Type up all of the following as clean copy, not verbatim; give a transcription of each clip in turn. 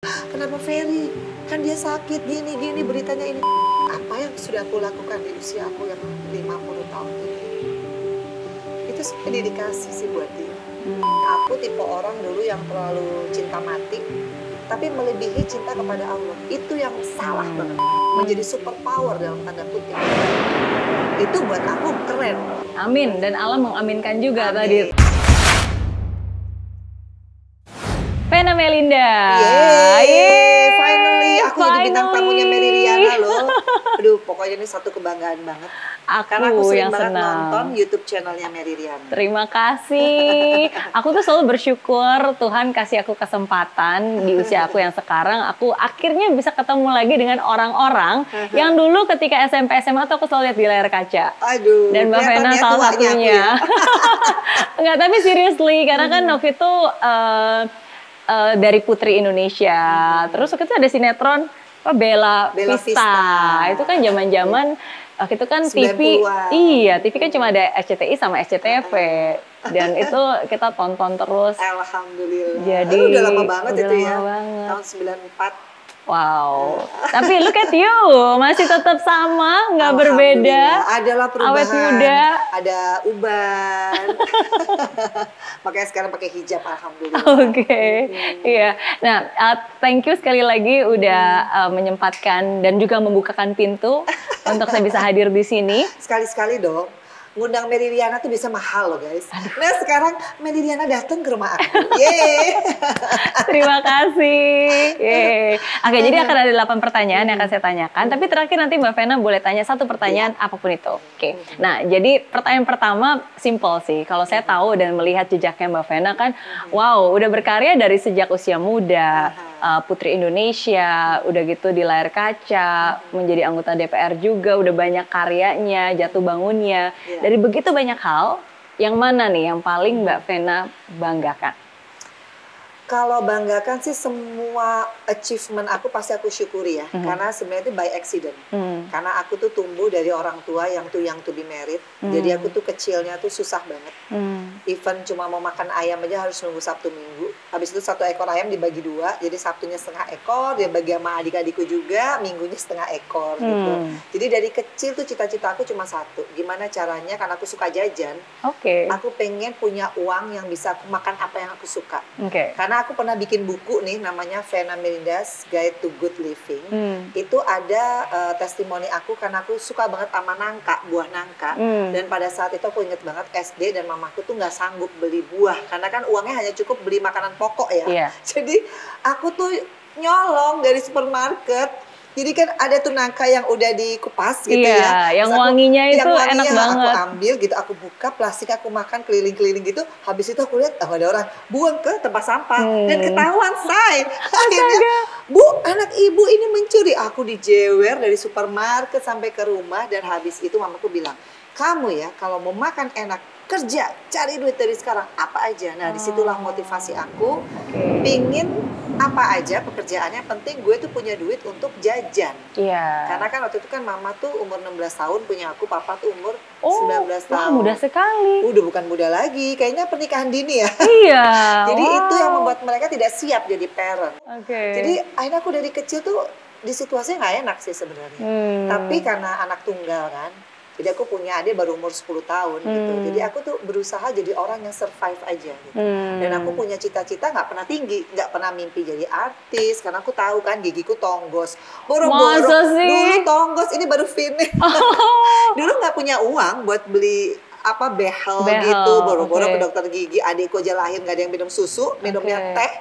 Kenapa Ferry? Kan dia sakit gini beritanya ini. Apa yang sudah aku lakukan di usia aku yang 50 tahun ini? Itu sebenarnya dedikasi sih buat dia. Aku tipe orang dulu yang terlalu cinta mati, tapi melebihi cinta kepada Allah. Itu yang salah banget. Menjadi super power dalam tanda kutip. Itu buat aku keren. Amin, dan Allah mengaminkan juga tadi. Vena Melinda. Yeay, finally aku jadi bintang tamunya Mary Riana loh. Aduh, pokoknya ini satu kebanggaan banget. Karena aku sering banget nonton YouTube channelnya Mary Riana. Terima kasih. Aku tuh selalu bersyukur Tuhan kasih aku kesempatan di usia aku yang sekarang. Aku akhirnya bisa ketemu lagi dengan orang-orang yang dulu ketika SMP SMA tuh aku selalu lihat di layar kaca. Aduh, dan Mbak Vena salah satunya. Enggak, tapi seriously, karena kan waktu itu dari Putri Indonesia. Terus waktu itu ada sinetron Bella Vista. Itu kan zaman-zaman waktu itu kan TV. Iya, TV kan cuma ada SCTI sama SCTV. Dan itu kita tonton terus. Alhamdulillah. Jadi udah lama banget itu ya. Banget. Tahun 94. Wow, tapi look at you, masih tetap sama, nggak berbeda. Adalah perubahan, awet muda, ada uban. Makanya sekarang pakai hijab, alhamdulillah. Oke, iya. Nah, thank you sekali lagi udah menyempatkan dan juga membukakan pintu untuk saya bisa hadir di sini. Sekali-sekali dong. Ngundang Mary Riana tuh bisa mahal loh guys. Nah sekarang Mary Riana datang ke rumah aku. Yeay. Terima kasih. Yeay. Oke, jadi akan ada 8 pertanyaan yang akan saya tanyakan. Tapi terakhir nanti Mbak Vena boleh tanya satu pertanyaan apapun itu. Oke. Nah, jadi pertanyaan pertama simple sih. Kalau saya tahu dan melihat jejaknya Mbak Vena kan, wow, udah berkarya dari sejak usia muda. Putri Indonesia, udah gitu di layar kaca, menjadi anggota DPR juga, udah banyak karyanya, jatuh bangunnya. Dari begitu banyak hal, yang mana nih yang paling Mbak Vena banggakan? Kalau banggakan sih semua achievement aku pasti aku syukuri ya. Karena sebenarnya itu by accident. Karena aku tuh tumbuh dari orang tua yang to be married. Jadi aku tuh kecilnya tuh susah banget. Even cuma mau makan ayam aja harus nunggu Sabtu Minggu. Habis itu 1 ekor ayam dibagi 2. Jadi Sabtunya setengah ekor, dia bagi sama adik-adikku juga, Minggunya setengah ekor gitu. Jadi dari kecil tuh cita-cita aku cuma satu. Gimana caranya, karena aku suka jajan. Aku pengen punya uang yang bisa aku makan apa yang aku suka. Karena aku pernah bikin buku nih namanya Vena Melinda's Guide to Good Living. Itu ada testimoni aku karena aku suka banget sama nangka, buah nangka. Dan pada saat itu aku inget banget SD dan mamaku tuh nggak sanggup beli buah karena kan uangnya hanya cukup beli makanan pokok ya. Jadi aku tuh nyolong dari supermarket. Jadi kan ada tuh nangka yang udah dikupas gitu ya. Yang wanginya itu enak banget. Aku ambil gitu, aku buka plastik, aku makan keliling-keliling gitu. Habis itu aku lihat, ada orang buang ke tempat sampah. Dan ketahuan say. Akhirnya, Bu, anak ibu ini mencuri. Aku dijewer dari supermarket sampai ke rumah. Dan habis itu mamaku bilang, kamu ya kalau mau makan enak, kerja, cari duit dari sekarang, apa aja. Nah disitulah motivasi aku, pingin apa aja pekerjaannya, penting gue tuh punya duit untuk jajan. Karena kan waktu itu kan mama tuh umur 16 tahun, punya aku, papa tuh umur 19 tahun. Muda sekali. Udah bukan muda lagi, kayaknya pernikahan dini ya. Jadi itu yang membuat mereka tidak siap jadi parent. Jadi akhirnya aku dari kecil tuh di situasinya nggak enak sih sebenarnya. Tapi karena anak tunggal kan, jadi aku punya adik baru umur 10 tahun gitu. Jadi aku tuh berusaha jadi orang yang survive aja gitu. Dan aku punya cita-cita nggak pernah tinggi, nggak pernah mimpi jadi artis. Karena aku tahu kan gigiku tonggos. Boro-boro dulu tonggos, ini baru finish. Dulu nggak punya uang buat beli behel gitu. Boro-boro ke dokter gigi, adikku aja lahir nggak ada yang minum susu, minumnya teh.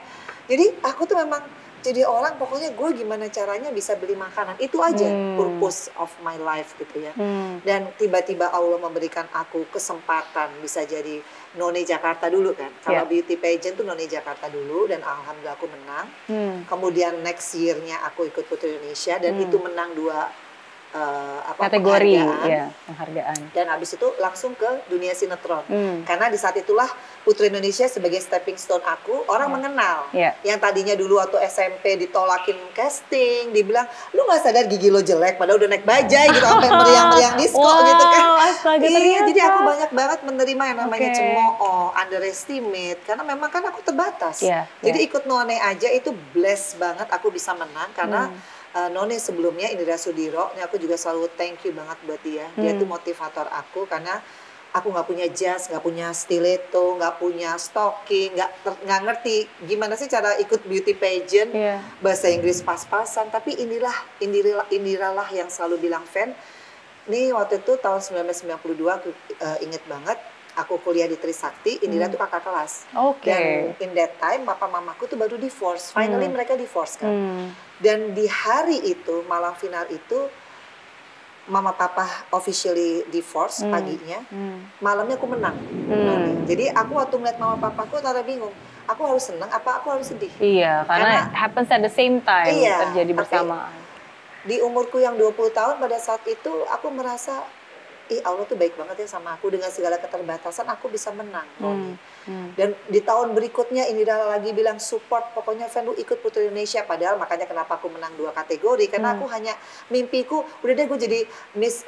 Jadi aku tuh memang jadi orang, pokoknya gue gimana caranya bisa beli makanan. Itu aja purpose of my life gitu ya. Dan tiba-tiba Allah memberikan aku kesempatan bisa jadi None Jakarta dulu kan. Kalau beauty pageant tuh None Jakarta dulu dan alhamdulillah aku menang. Kemudian next year-nya aku ikut Putri Indonesia dan itu menang 2 kategori penghargaan. ya, penghargaan. Dan habis itu langsung ke dunia sinetron. Karena di saat itulah Putri Indonesia sebagai stepping stone aku, orang mengenal. Yang tadinya dulu waktu SMP ditolakin casting, dibilang, lu nggak sadar gigi lo jelek, padahal udah naik bajai gitu, sampai meriang-meriang disco gitu kan. Astaga, iya, jadi aku banyak banget menerima yang namanya cemooh, underestimate, karena memang kan aku terbatas. Jadi ikut None aja itu bless banget aku bisa menang, karena None sebelumnya Indra Sudiro, ini aku juga selalu thank you banget buat dia. Dia tuh motivator aku karena aku nggak punya jas, nggak punya stiletto, nggak punya stocking, nggak ngerti gimana sih cara ikut beauty pageant, bahasa Inggris pas-pasan. Tapi Indira lah yang selalu bilang, Fen, nih waktu itu tahun 1992 aku inget banget. Aku kuliah di Trisakti, Indira tuh kakak kelas. Dan in that time, papa mamaku tuh baru divorce. Finally mereka divorce kan. Dan di hari itu, malam final itu, mama papa officially divorce paginya. Malamnya aku menang. Jadi aku waktu ngeliat mama papaku tara bingung. Aku harus senang apa aku harus sedih? Iya, karena happens at the same time, terjadi bersamaan. Di umurku yang 20 tahun pada saat itu, aku merasa, ih Allah tuh baik banget ya sama aku, dengan segala keterbatasan aku bisa menang. Dan di tahun berikutnya Indira lagi bilang support, pokoknya Fen lu ikut Putri Indonesia. Padahal makanya kenapa aku menang 2 kategori, karena aku hanya mimpiku, udah deh gue jadi Miss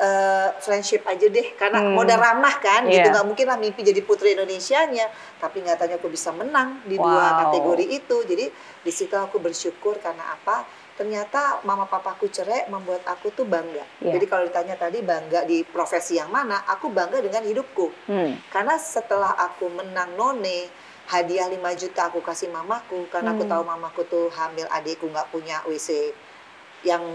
Friendship aja deh, karena modal ramah kan, gitu, gak mungkin lah mimpi jadi Putri Indonesianya. Tapi nyatanya aku bisa menang di 2 kategori itu. Jadi di situ aku bersyukur karena apa? Ternyata mama papaku cerai membuat aku tuh bangga. Jadi kalau ditanya tadi bangga di profesi yang mana, aku bangga dengan hidupku. Karena setelah aku menang None, hadiah 5 juta aku kasih mamaku, karena aku tahu mamaku tuh hamil adikku, nggak punya WC yang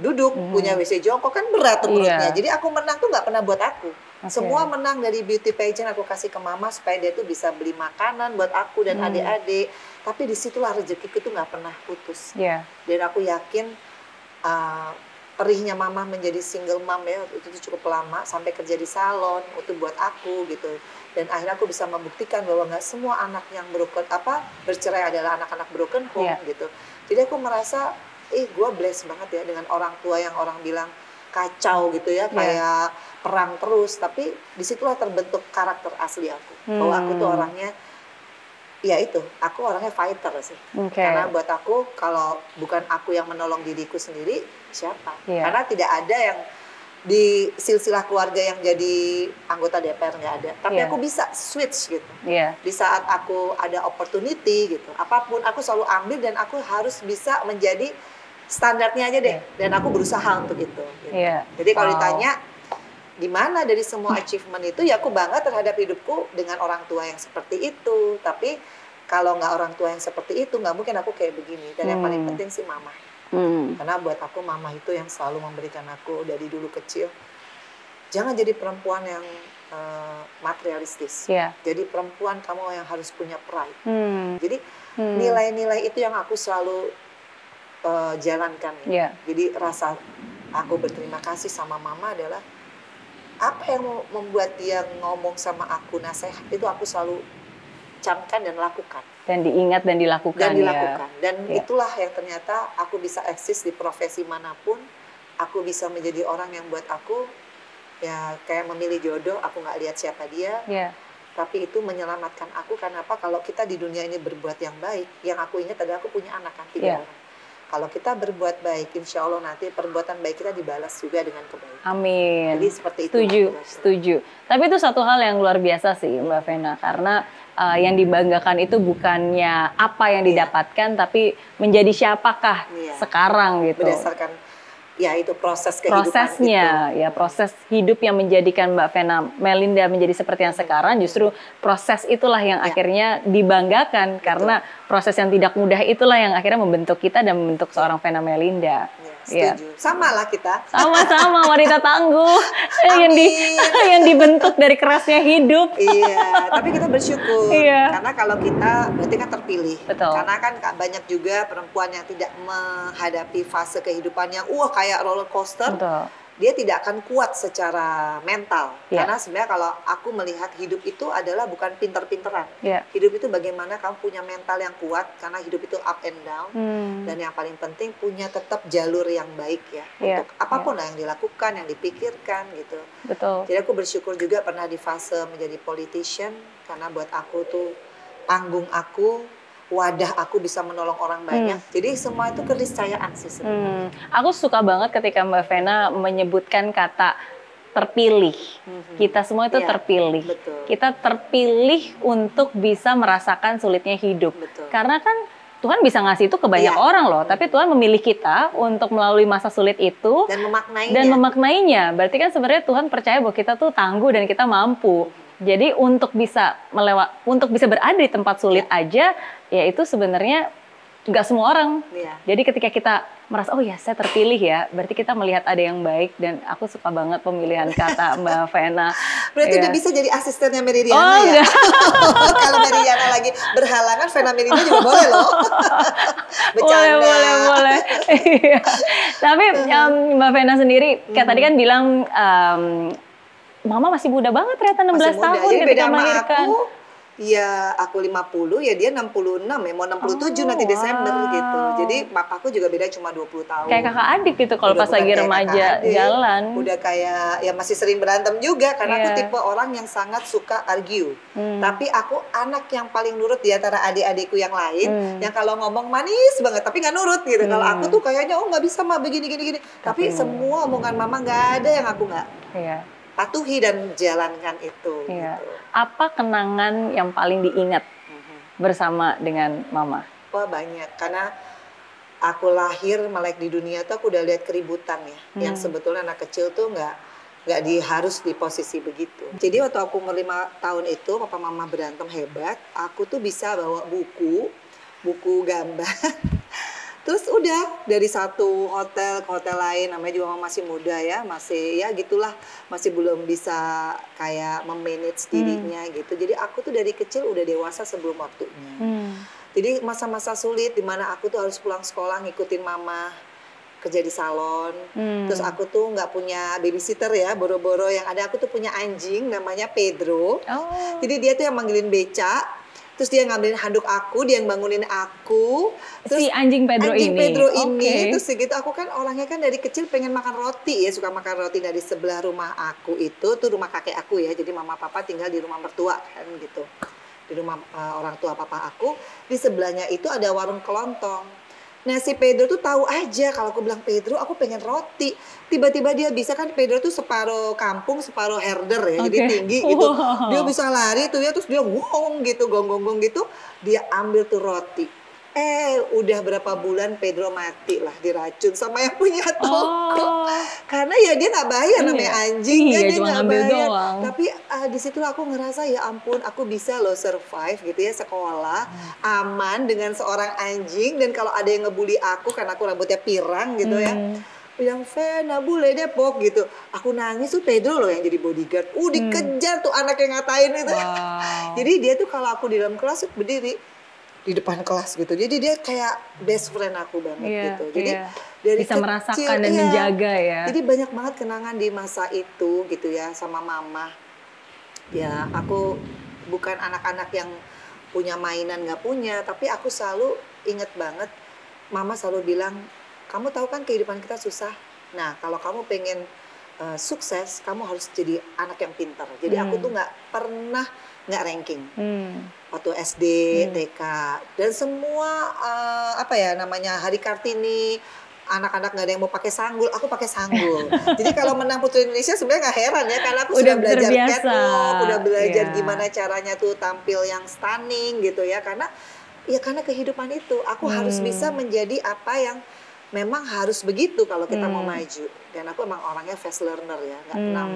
duduk, punya WC jongkok, kan berat tuh perutnya. Jadi aku menang tuh nggak pernah buat aku. Semua menang dari beauty pageant aku kasih ke mama supaya dia tuh bisa beli makanan buat aku dan adik-adik. Tapi disitulah rezekiku tuh nggak pernah putus. Dan aku yakin perihnya mama menjadi single mom ya, itu tuh cukup lama, sampai kerja di salon, itu buat aku gitu. Dan akhirnya aku bisa membuktikan bahwa nggak semua anak yang bercerai adalah anak-anak broken home gitu. Jadi aku merasa, gue blessed banget ya dengan orang tua yang orang bilang kacau gitu ya, kayak perang terus. Tapi disitulah terbentuk karakter asli aku, bahwa aku tuh orangnya, ya itu, aku orangnya fighter sih. Karena buat aku, kalau bukan aku yang menolong diriku sendiri, siapa? Karena tidak ada yang di silsilah keluarga yang jadi anggota DPR, nggak ada. Tapi aku bisa switch gitu. Di saat aku ada opportunity gitu, apapun aku selalu ambil, dan aku harus bisa menjadi standarnya aja deh. Dan aku berusaha untuk itu. Gitu. Jadi kalau ditanya, di mana dari semua achievement itu, ya aku bangga terhadap hidupku dengan orang tua yang seperti itu. Tapi kalau nggak orang tua yang seperti itu, nggak mungkin aku kayak begini. Dan yang paling penting sih mama. Karena buat aku mama itu yang selalu memberikan aku dari dulu kecil. Jangan jadi perempuan yang materialistis. Jadi perempuan kamu yang harus punya pride. Jadi nilai-nilai itu yang aku selalu jalankan. Jadi rasa aku berterima kasih sama mama adalah, apa yang membuat dia ngomong sama aku, nasihat itu aku selalu camkan dan lakukan. Dan diingat dan dilakukan. Dan itulah yang ternyata aku bisa eksis di profesi manapun. Aku bisa menjadi orang yang buat aku, ya kayak memilih jodoh, aku nggak lihat siapa dia. Tapi itu menyelamatkan aku. Karena apa? Kalau kita di dunia ini berbuat yang baik, yang aku ingat adalah aku punya anak kan, 3 orang. Kalau kita berbuat baik, insya Allah nanti perbuatan baik kita dibalas juga dengan kebaikan. Amin. Jadi seperti itu. Setuju. Tapi itu satu hal yang luar biasa sih Mbak Vena, karena yang dibanggakan itu bukannya apa yang didapatkan, tapi menjadi siapakah sekarang gitu. Berdasarkan ya itu proses kehidupan prosesnya itu. Ya proses hidup yang menjadikan Mbak Vena Melinda menjadi seperti yang sekarang, justru proses itulah yang akhirnya dibanggakan. Karena proses yang tidak mudah itulah yang akhirnya membentuk kita dan membentuk seorang Vena Melinda. Setuju. Sama lah kita. Sama-sama wanita tangguh yang dibentuk dari kerasnya hidup. Tapi kita bersyukur. Karena kalau kita berarti kan terpilih. Betul. Karena kan banyak juga perempuan yang tidak menghadapi fase kehidupan yang kayak roller coaster. Betul. dia tidak akan kuat secara mental. Karena sebenarnya kalau aku melihat hidup itu adalah bukan pinter-pinteran. Hidup itu bagaimana kamu punya mental yang kuat, karena hidup itu up and down. Dan yang paling penting punya tetap jalur yang baik ya. Untuk apapun yang dilakukan, yang dipikirkan gitu. Betul. Jadi aku bersyukur juga pernah di fase menjadi politician, karena buat aku tuh panggung aku, wadah aku bisa menolong orang banyak. Jadi semua itu keniscayaan sih sebenarnya. Aku suka banget ketika Mbak Vena menyebutkan kata terpilih. Kita semua itu terpilih. Betul. Kita terpilih untuk bisa merasakan sulitnya hidup. Betul. Karena kan Tuhan bisa ngasih itu ke banyak orang loh, tapi Tuhan memilih kita untuk melalui masa sulit itu dan memaknainya. Berarti kan sebenarnya Tuhan percaya bahwa kita tuh tangguh dan kita mampu. Jadi untuk bisa berada di tempat sulit aja, ya itu sebenarnya nggak semua orang. Jadi ketika kita merasa, oh ya saya terpilih ya, berarti kita melihat ada yang baik. Dan aku suka banget pemilihan kata Mbak Vena. Berarti udah bisa jadi asistennya Meridiana ya? Kalau Meridiana lagi berhalangan, Vena Meridiana juga boleh loh. Bercanda. Boleh. Tapi Mbak Vena sendiri, kayak tadi kan bilang, Mama masih muda banget ternyata 16 tahun jadi ketika melahirkan. Ya aku 50, ya dia 66 ya, mau 67 nanti Desember gitu. Jadi papaku juga beda cuma 20 tahun. Kayak kakak adik gitu kalau pas lagi remaja jalan. Udah kayak, ya masih sering berantem juga karena aku tipe orang yang sangat suka argue. Tapi aku anak yang paling nurut di antara adik-adikku yang lain, yang kalau ngomong manis banget tapi nggak nurut gitu. Kalau aku tuh kayaknya, oh nggak bisa mah begini. Tapi semua omongan mama nggak ada yang aku nggak patuhi dan jalankan itu. Gitu. Apa kenangan yang paling diingat bersama dengan Mama? Wah banyak, karena aku lahir melek di dunia tuh aku udah lihat keributan ya, yang sebetulnya anak kecil tuh nggak harus di posisi begitu. Jadi waktu aku umur 5 tahun itu, papa mama berantem hebat, aku tuh bisa bawa buku gambar. Terus udah dari satu hotel ke hotel lain, namanya juga masih muda ya, masih ya gitulah, masih belum bisa kayak memanage dirinya gitu. Jadi aku tuh dari kecil udah dewasa sebelum waktunya. Jadi masa-masa sulit di mana aku tuh harus pulang sekolah ngikutin mama kerja di salon. Terus aku tuh nggak punya babysitter ya, boro-boro yang ada aku tuh punya anjing namanya Pedro. Jadi dia tuh yang manggilin beca. Terus dia ngambilin handuk aku, dia yang bangunin aku. Terus si anjing Pedro ini. Terus segitu aku kan orangnya kan dari kecil pengen makan roti ya, suka makan roti. Dari sebelah rumah aku itu tuh rumah kakek aku ya. Jadi mama papa tinggal di rumah mertua kan gitu. Di rumah orang tua papa aku, di sebelahnya itu ada warung kelontong. Nah si Pedro tuh tahu aja kalau aku bilang Pedro aku pengen roti. Tiba-tiba dia bisa, kan Pedro tuh separuh kampung separuh herder ya, jadi tinggi gitu. Dia bisa lari tuh ya, terus dia wong gitu, gonggong gitu. Dia ambil tuh roti. Udah berapa bulan Pedro mati lah diracun sama yang punya toko. Karena ya dia nggak bayar namanya anjing kan, dia nggak bayar. Tapi di situ aku ngerasa ya ampun, aku bisa loh survive gitu ya, sekolah aman dengan seorang anjing. Dan kalau ada yang ngebully aku karena aku rambutnya pirang gitu ya, bilang Vena bule Depok gitu, aku nangis tuh Pedro loh yang jadi bodyguard. Dikejar tuh anak yang ngatain itu. Jadi dia tuh kalau aku di dalam kelas berdiri di depan kelas gitu. Jadi dia kayak best friend aku banget gitu. Jadi dari bisa kecil, merasakan dan menjaga ya. Jadi banyak banget kenangan di masa itu gitu ya sama mama. Ya aku bukan anak-anak yang punya mainan, nggak punya, tapi aku selalu inget banget mama selalu bilang, kamu tahu kan kehidupan kita susah. Nah kalau kamu pengen sukses, kamu harus jadi anak yang pintar. Jadi aku tuh nggak pernah nggak ranking. Waktu SD, TK, dan semua apa ya namanya Hari Kartini, anak-anak nggak ada yang mau pakai sanggul, aku pakai sanggul. Jadi kalau menang Putri Indonesia sebenarnya nggak heran ya, karena aku sudah belajar catwalk, udah belajar gimana caranya tuh tampil yang stunning gitu ya, karena kehidupan itu aku harus bisa menjadi apa yang memang harus begitu kalau kita mau maju. Dan aku emang orangnya fast learner ya, nggak pernah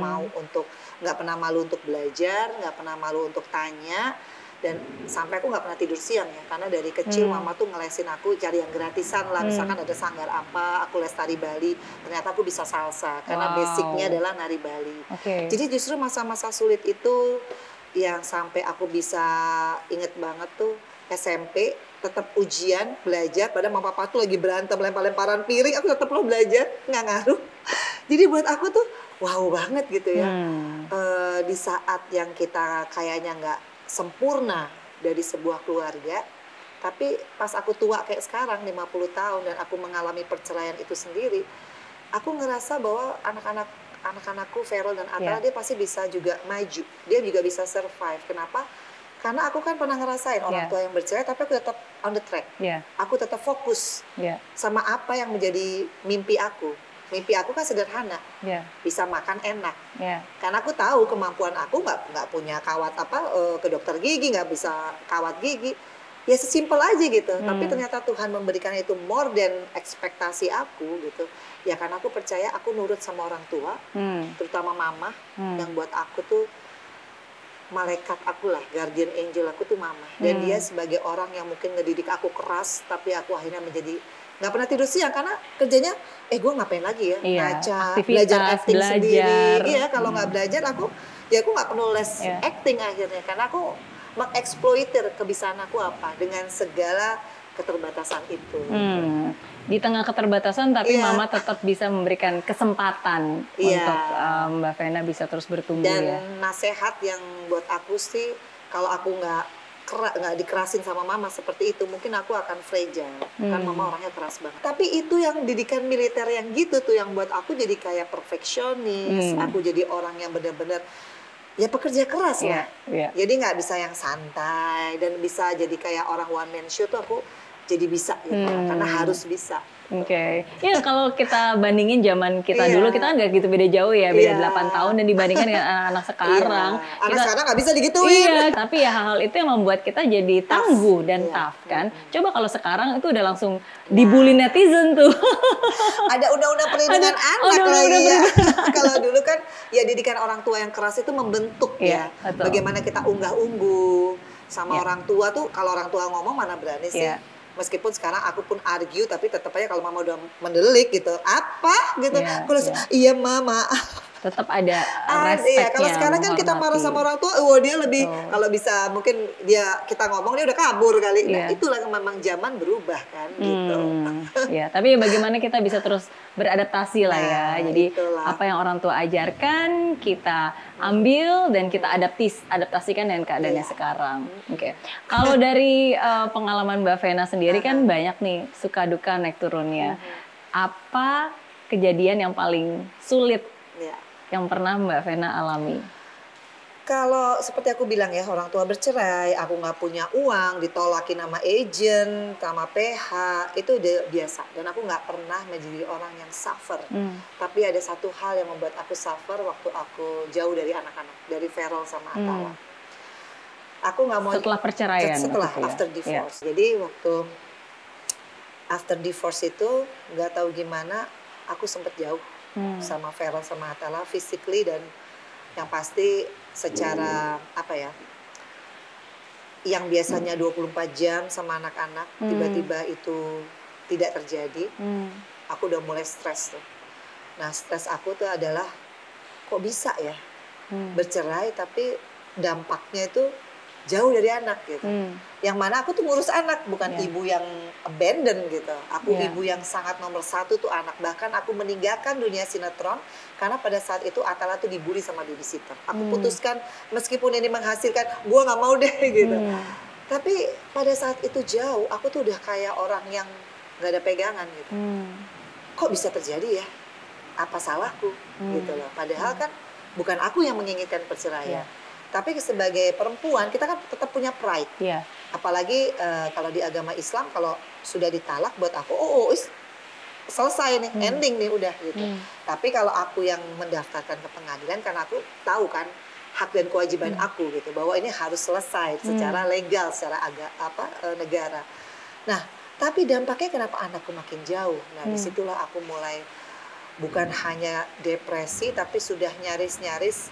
malu untuk belajar, nggak pernah malu untuk tanya. Dan sampai aku nggak pernah tidur siang ya, karena dari kecil mama tuh ngelesin aku cari yang gratisan lah. Misalkan ada sanggar apa, aku les tari Bali, ternyata aku bisa salsa karena basicnya adalah nari Bali. Jadi justru masa-masa sulit itu yang sampai aku bisa inget banget tuh SMP, tetap ujian, belajar, padahal mama papa tuh lagi berantem lempar-lemparan piring, aku tetap lo belajar, nggak ngaruh. Jadi buat aku tuh wow banget gitu ya. Di saat yang kita kayaknya nggak sempurna dari sebuah keluarga, tapi pas aku tua kayak sekarang 50 tahun dan aku mengalami perceraian itu sendiri, aku ngerasa bahwa anak-anakku Feral dan Atala dia pasti bisa juga maju, dia juga bisa survive. Kenapa? Karena aku kan pernah ngerasain orang tua yang bercerai, tapi aku tetap on the track. Aku tetap fokus sama apa yang menjadi mimpi aku. Mimpi aku kan sederhana, bisa makan enak. Karena aku tahu kemampuan aku nggak punya kawat ke dokter gigi, nggak bisa kawat gigi. Ya sesimpel aja gitu. Tapi ternyata Tuhan memberikan itu more than ekspektasi aku gitu. Ya karena aku percaya aku nurut sama orang tua, terutama mama yang buat aku tuh malaikat aku lah, guardian angel aku tuh mama. Dan dia sebagai orang yang mungkin ngedidik aku keras, tapi aku akhirnya menjadi nggak pernah tidur siang karena kerjanya, gue ngapain lagi ya, ngaca, belajar acting sendiri. Iya, kalau nggak belajar aku nggak perlu les acting akhirnya, karena aku mengeksploitir kebiasaan aku apa dengan segala keterbatasan itu. Di tengah keterbatasan tapi mama tetap bisa memberikan kesempatan untuk Mbak Vena bisa terus bertumbuh. Dan nasihat yang buat aku sih, kalau aku nggak dikerasin sama mama seperti itu, mungkin aku akan fragile. Kan mama orangnya keras banget. Tapi itu yang didikan militer yang gitu tuh yang buat aku jadi kayak perfeksionis. Aku jadi orang yang benar-benar ya pekerja keras lah. Jadi nggak bisa yang santai dan bisa jadi kayak orang one man show tuh aku jadi bisa gitu, karena harus bisa. Ya kalau kita bandingin zaman kita dulu, kita kan gak gitu beda jauh ya, beda 8 tahun dan dibandingkan dengan anak-anak sekarang. Anak sekarang gak bisa digituin. Tapi ya hal-hal itu yang membuat kita jadi tangguh dan tough kan. Coba kalau sekarang itu udah langsung dibully netizen tuh. Ada undang-undang perlindungan anak lagi ya. Kalau dulu kan ya didikan orang tua yang keras itu membentuk ya. Bagaimana kita unggah-ungguh sama orang tua tuh, kalau orang tua ngomong mana berani sih. Meskipun sekarang aku pun argue, tapi tetap aja kalau mama udah mendelik gitu, apa gitu, kalau iya mama, tetap ada respect. Kalau sekarang kan kita marah sama orang tua, dia lebih kalau bisa mungkin kita ngomong dia udah kabur kali. Nah itulah memang zaman berubah kan gitu. Tapi bagaimana kita bisa terus beradaptasi lah ya. Jadi apa yang orang tua ajarkan kita ambil dan kita adaptasikan dengan keadaannya sekarang. Kalau dari pengalaman Mbak Vena sendiri kan banyak nih suka duka naik turunnya. Apa kejadian yang paling sulit yang pernah Mbak Vena alami? Kalau seperti aku bilang ya, orang tua bercerai, aku nggak punya uang, ditolakin sama agent, sama PH, itu udah biasa. Dan aku nggak pernah menjadi orang yang suffer. Tapi ada satu hal yang membuat aku suffer waktu aku jauh dari anak-anak, dari Feral sama Atala. Aku nggak mau setelah perceraian. Setelah after divorce. Jadi waktu after divorce itu nggak tahu gimana, aku sempet jauh sama Feral sama Atala, physically dan yang pasti secara yang biasanya 24 jam sama anak-anak tiba-tiba itu tidak terjadi. Aku udah mulai stres tuh. Nah stres aku tuh adalah kok bisa ya bercerai tapi dampaknya itu jauh dari anak gitu. Yang mana aku tuh ngurus anak, bukan ibu yang abandon gitu. Aku ibu yang sangat nomor satu tuh anak. Bahkan aku meninggalkan dunia sinetron karena pada saat itu Atala tuh dibully sama babysitter. Aku putuskan meskipun ini menghasilkan, gue nggak mau deh gitu. Tapi pada saat itu jauh, aku tuh udah kayak orang yang nggak ada pegangan gitu. Kok bisa terjadi ya? Apa salahku gitu loh. Padahal kan bukan aku yang menginginkan perceraian. Tapi sebagai perempuan kita kan tetap punya pride. Apalagi kalau di agama Islam kalau sudah ditalak buat aku, selesai nih, ending nih udah gitu. Tapi kalau aku yang mendaftarkan ke pengadilan karena aku tahu kan hak dan kewajiban aku gitu bahwa ini harus selesai secara legal, secara negara. Nah, tapi dampaknya kenapa anakku makin jauh? Nah, disitulah aku mulai bukan hanya depresi tapi sudah nyaris-nyaris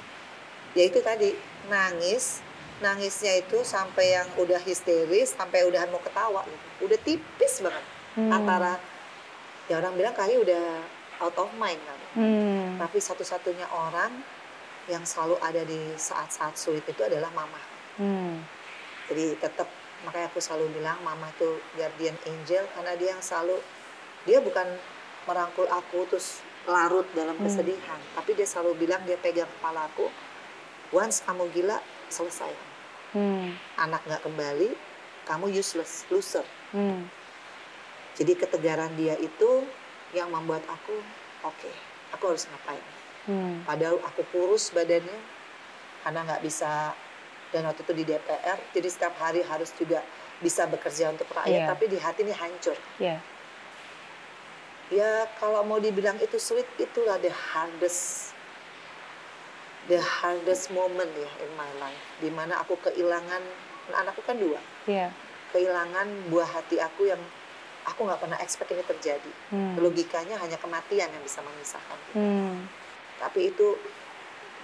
yaitu tadi nangisnya itu sampai yang udah histeris, sampai udah mau ketawa gitu. Udah tipis banget antara ya orang bilang kayaknya udah out of mind kan. Tapi satu-satunya orang yang selalu ada di saat-saat sulit itu adalah mama. Jadi tetap makanya aku selalu bilang mama itu guardian angel karena dia yang selalu, dia bukan merangkul aku terus larut dalam kesedihan. Tapi dia selalu bilang, dia pegang kepalaku, once kamu gila, selesai. Anak nggak kembali, kamu useless, loser. Jadi ketegaran dia itu yang membuat aku, oke, aku harus ngapain. Padahal aku kurus badannya, karena nggak bisa, dan waktu itu di DPR, jadi setiap hari harus juga bisa bekerja untuk rakyat, tapi di hati ini hancur. Ya kalau mau dibilang itu sulit, itulah the hardest moment ya in my life, dimana aku kehilangan, anakku kan 2, kehilangan buah hati aku yang aku nggak pernah expect ini terjadi. Logikanya hanya kematian yang bisa memisahkan kita. Tapi itu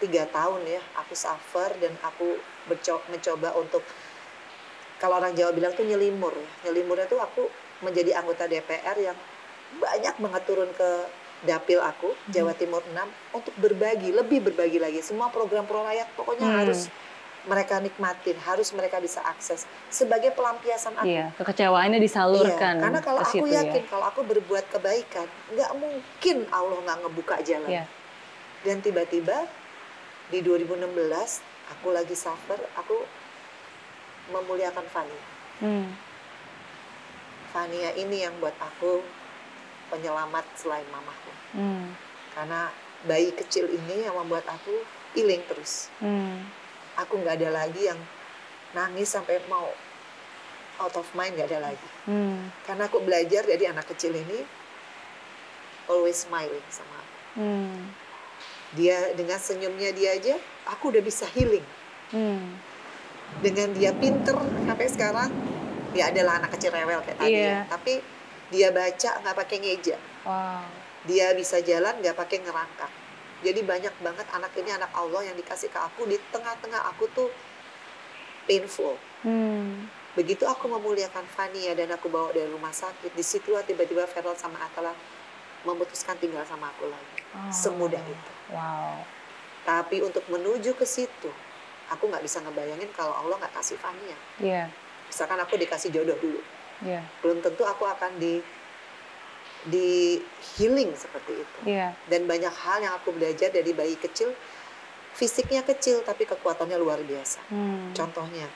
3 tahun ya, aku suffer dan aku mencoba untuk, kalau orang Jawa bilang tuh nyelimur. Nyelimurnya tuh aku menjadi anggota DPR yang banyak banget turun ke dapil aku, Jawa Timur 6, untuk berbagi, lebih berbagi lagi. Semua program pro rakyat pokoknya harus mereka nikmatin, harus mereka bisa akses. Sebagai pelampiasan aku. Iya, kekecewaannya disalurkan. Karena kalau aku yakin, kalau aku berbuat kebaikan, nggak mungkin Allah nggak ngebuka jalan. Dan tiba-tiba di 2016, aku lagi suffer, aku memuliakan Fania. Fania ini yang buat aku penyelamat selain mamaku. Karena bayi kecil ini yang membuat aku healing terus. Aku nggak ada lagi yang nangis sampai mau out of mind, nggak ada lagi. Karena aku belajar dari anak kecil ini always smiling sama aku. Dia dengan senyumnya dia aja, aku udah bisa healing. Dengan dia pinter sampai sekarang, dia adalah anak kecil rewel kayak tadi ya. Tapi dia baca nggak pakai ngeja. Dia bisa jalan nggak pakai ngerangkak. Jadi banyak banget anak ini anak Allah yang dikasih ke aku di tengah-tengah aku tuh painful. Begitu aku memuliakan Fania dan aku bawa dari rumah sakit, di situlah tiba-tiba Feral sama Atala memutuskan tinggal sama aku lagi. Semudah itu. Tapi untuk menuju ke situ, aku nggak bisa ngebayangin kalau Allah nggak kasih Fania. Misalkan aku dikasih jodoh dulu. Belum tentu aku akan di healing seperti itu. Dan banyak hal yang aku belajar dari bayi kecil, fisiknya kecil tapi kekuatannya luar biasa. Contohnya,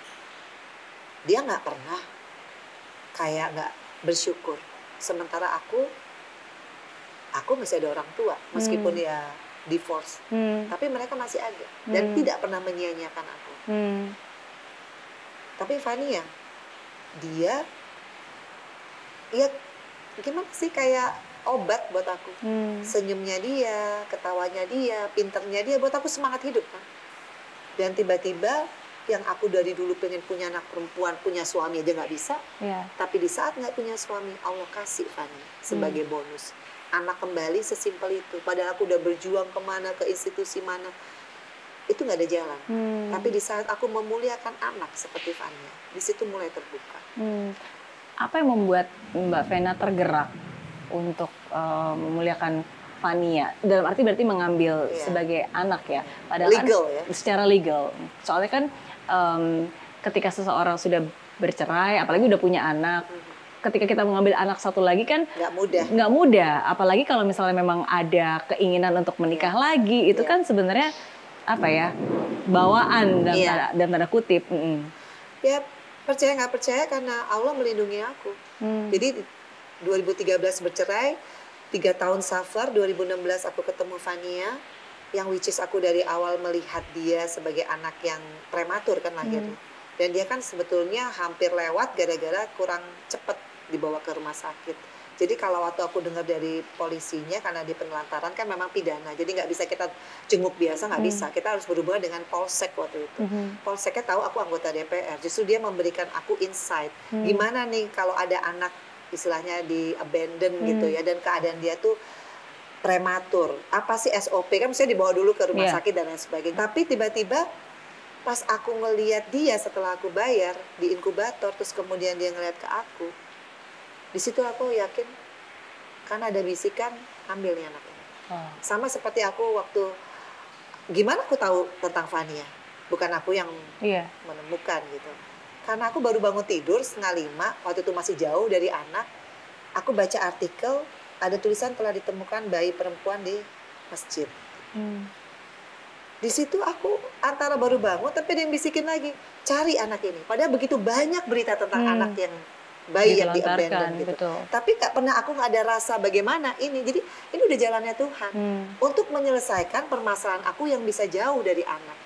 dia nggak pernah kayak nggak bersyukur. Sementara aku masih ada orang tua, meskipun ya divorce, tapi mereka masih ada dan tidak pernah menyia-nyiakan aku. Tapi Fania, dia ya gimana sih, kayak obat buat aku. Senyumnya dia, ketawanya dia, pinternya dia, buat aku semangat hidup kan. Dan tiba-tiba yang aku dari dulu pengen punya anak perempuan, punya suami aja nggak bisa. Tapi di saat nggak punya suami, Allah kasih Fania sebagai bonus. Anak kembali sesimpel itu. Padahal aku udah berjuang kemana, ke institusi mana, itu nggak ada jalan. Tapi di saat aku memuliakan anak seperti Fania, di situ mulai terbuka. Apa yang membuat Mbak Vena tergerak untuk memuliakan Fania? Dalam arti berarti mengambil sebagai anak ya. Padahal legal kan, secara legal. Soalnya kan ketika seseorang sudah bercerai, apalagi udah punya anak, ketika kita mengambil anak satu lagi kan nggak mudah. Apalagi kalau misalnya memang ada keinginan untuk menikah lagi, itu kan sebenarnya apa ya, bawaan dalam tanda kutip. Ya, percaya nggak percaya karena Allah melindungi aku. Jadi 2013 bercerai, 3 tahun suffer, 2016 aku ketemu Fania, yang which is aku dari awal melihat dia sebagai anak yang prematur kan lahirnya. Dan dia kan sebetulnya hampir lewat gara-gara kurang cepat dibawa ke rumah sakit. Jadi kalau waktu aku dengar dari polisinya, karena di penelantaran kan memang pidana, jadi nggak bisa kita jenguk biasa, nggak bisa. Kita harus berhubungan dengan Polsek waktu itu. Polseknya tahu aku anggota DPR, justru dia memberikan aku insight. Gimana nih kalau ada anak istilahnya di abandon gitu ya, dan keadaan dia tuh prematur. Apa sih SOP? Kan mestinya dibawa dulu ke rumah sakit dan lain sebagainya. Tapi tiba-tiba pas aku ngelihat dia setelah aku bayar di inkubator, terus kemudian dia ngeliat ke aku, di situ aku yakin, karena ada bisikan, ambil nih anak ini. Sama seperti aku waktu, gimana aku tahu tentang Fania? Bukan aku yang menemukan gitu. Karena aku baru bangun tidur 4:30, waktu itu masih jauh dari anak, aku baca artikel, ada tulisan telah ditemukan bayi perempuan di masjid. Di situ aku antara baru bangun, tapi ada yang bisikin lagi, cari anak ini. Padahal begitu banyak berita tentang anak yang bayi yang di-abandon gitu. Betul. Tapi aku nggak ada rasa bagaimana ini. Jadi ini udah jalannya Tuhan untuk menyelesaikan permasalahan aku yang bisa jauh dari anak.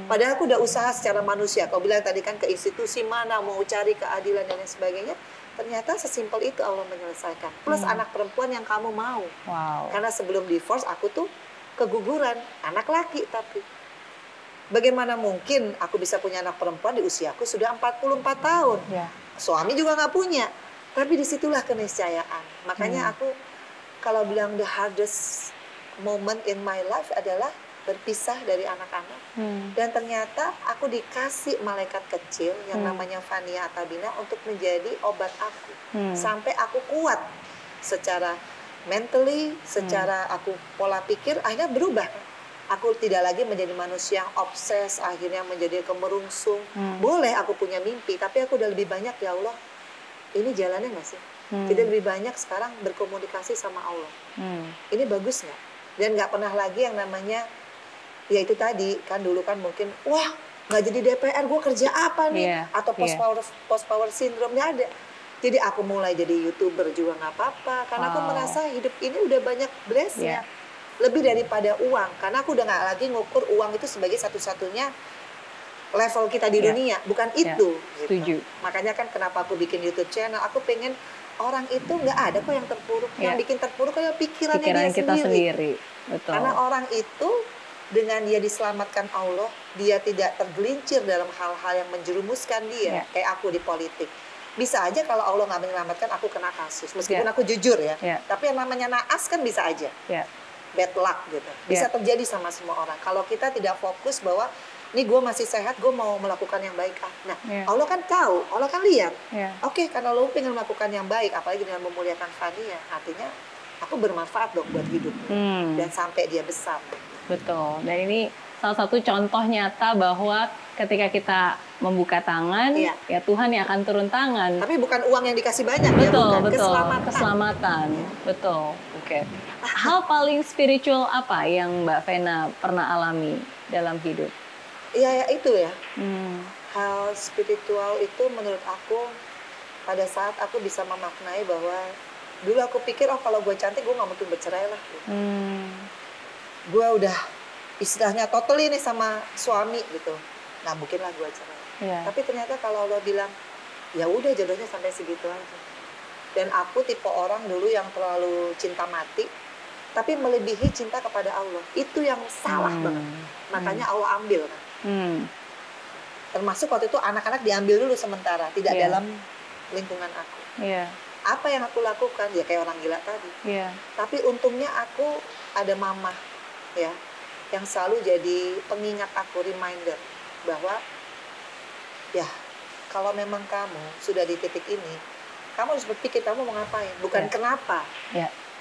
Padahal aku udah usaha secara manusia. Kau bilang tadi kan ke institusi mana mau cari keadilan dan lain sebagainya. Ternyata sesimpel itu Allah menyelesaikan. Plus anak perempuan yang kamu mau. Wow. Karena sebelum divorce aku tuh keguguran, anak laki tapi. Bagaimana mungkin aku bisa punya anak perempuan di usiaku sudah 44 tahun. Suami juga nggak punya. Tapi disitulah keniscayaan. Makanya aku kalau bilang the hardest moment in my life adalah berpisah dari anak-anak. Dan ternyata aku dikasih malaikat kecil yang namanya Fania Atabina untuk menjadi obat aku. Sampai aku kuat secara mentally, secara aku pola pikir akhirnya berubah. Aku tidak lagi menjadi manusia yang obses, akhirnya menjadi kemerungsung. Boleh aku punya mimpi, tapi aku udah lebih banyak, ya Allah, ini jalannya nggak sih? Kita lebih banyak sekarang berkomunikasi sama Allah. Ini bagus nggak? Dan nggak pernah lagi yang namanya, ya itu tadi, kan dulu kan mungkin, wah nggak jadi DPR, gue kerja apa nih? Atau post power syndrome, nggak ada. Jadi aku mulai jadi YouTuber juga nggak apa-apa, karena aku merasa hidup ini udah banyak blessnya. Lebih daripada uang, karena aku udah nggak lagi ngukur uang itu sebagai satu-satunya level kita di dunia, bukan itu. Setuju. Makanya kan kenapa aku bikin YouTube channel, aku pengen orang itu nggak ada kok yang terpuruk, yang bikin terpuruk kayak pikiran kita sendiri. Betul. Karena orang itu dengan dia diselamatkan Allah, dia tidak tergelincir dalam hal-hal yang menjerumuskan dia, kayak aku di politik. Bisa aja kalau Allah nggak menyelamatkan aku kena kasus, meskipun aku jujur ya. Tapi yang namanya naas kan bisa aja. Bad luck gitu, bisa terjadi sama semua orang. Kalau kita tidak fokus bahwa ini gue masih sehat, gue mau melakukan yang baik. Nah, Allah kan tahu, Allah kan lihat. Oke, karena lo pengen melakukan yang baik, apalagi dengan memuliakan Fania, artinya aku bermanfaat dong buat hidup dan sampai dia besar. Betul. Dan ini salah satu contoh nyata bahwa ketika kita membuka tangan, ya Tuhan yang akan turun tangan. Tapi bukan uang yang dikasih banyak, betul, ya bukan. Betul. Keselamatan. Betul. Oke. Hal paling spiritual apa yang Mbak Vena pernah alami dalam hidup? Ya itu ya. Hal spiritual itu menurut aku pada saat aku bisa memaknai bahwa dulu aku pikir kalau gue cantik gue nggak mungkin bercerai lah. Gue udah istilahnya totally nih sama suami gitu, nggak mungkin lah gue cerai. Tapi ternyata kalau Allah bilang ya udah jodohnya sampai segitu aja. Dan aku tipe orang dulu yang terlalu cinta mati, tapi melebihi cinta kepada Allah. Itu yang salah banget. Makanya Allah ambil kan. Termasuk waktu itu anak-anak diambil dulu sementara, tidak dalam lingkungan aku. Apa yang aku lakukan? Ya kayak orang gila tadi. Tapi untungnya aku ada mama ya, yang selalu jadi pengingat aku, reminder bahwa ya kalau memang kamu sudah di titik ini, kamu harus berpikir kamu mau ngapain, bukan kenapa.